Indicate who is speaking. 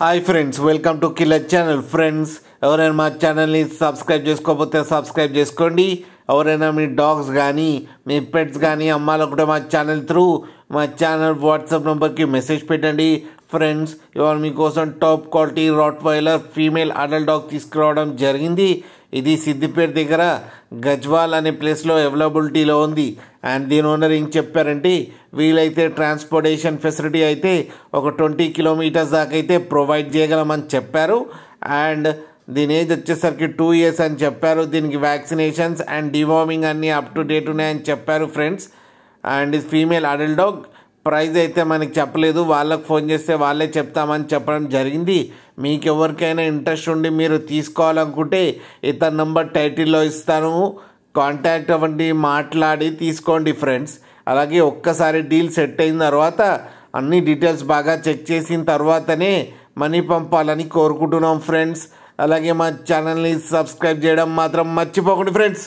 Speaker 1: Hi friends, welcome to killer channel. Friends, ఎవరైనా మా ఛానల్ని సబ్స్క్రైబ్ చేసుకోకపోతే సబ్స్క్రైబ్ చేసుకోండి. ఎవరైనా మీ డాగ్స్ కానీ మీ పెట్స్ కానీ అమ్మాలనుకుంటే మా ఛానల్ త్రూ మా ఛానల్ వాట్సాప్ నెంబర్కి మెసేజ్ పెట్టండి. ఫ్రెండ్స్, ఇవాళ మీకోసం top quality Rottweiler female adult dog తీసుకురావడం జరిగింది. ఇది సిద్దిపేట దగ్గర గజ్వాల్ అనే ప్లేస్లో అవైలబిలిటీలో ఉంది. అండ్ దీని ఓనర్ ఏం చెప్పారంటే, వీలైతే ట్రాన్స్పోర్టేషన్ ఫెసిలిటీ అయితే ఒక 20 కిలోమీటర్స్ దాకా అయితే ప్రొవైడ్ చేయగలమని చెప్పారు. అండ్ దీని ఏజ్ వచ్చేసరికి 2 years అని చెప్పారు. దీనికి వ్యాక్సినేషన్స్ అండ్ డివార్మింగ్ అన్నీ అప్ టు డేట్ ఉన్నాయని చెప్పారు ఫ్రెండ్స్. అండ్ ఇది ఫీమేల్ అడల్ట్ డాగ్. ప్రైస్ అయితే మనకి చెప్పలేదు, వాళ్ళకి ఫోన్ చేస్తే వాళ్ళే చెప్తామని చెప్పడం జరిగింది. మీకు ఎవరికైనా ఇంట్రెస్ట్ ఉండి మీరు తీసుకోవాలనుకుంటే ఇతని నంబర్ టైటిల్లో ఇస్తాను, కాంటాక్ట్ అవ్వండి, మాట్లాడి తీసుకోండి ఫ్రెండ్స్. అలాగే ఒక్కసారి డీల్ సెట్ అయిన తర్వాత అన్ని డీటెయిల్స్ బాగా చెక్ చేసిన తర్వాతనే మనీ పంపాలని కోరుకుంటున్నాం ఫ్రెండ్స్. అలాగే మా ఛానల్ని సబ్స్క్రైబ్ చేయడం మాత్రం మర్చిపోకండి ఫ్రెండ్స్.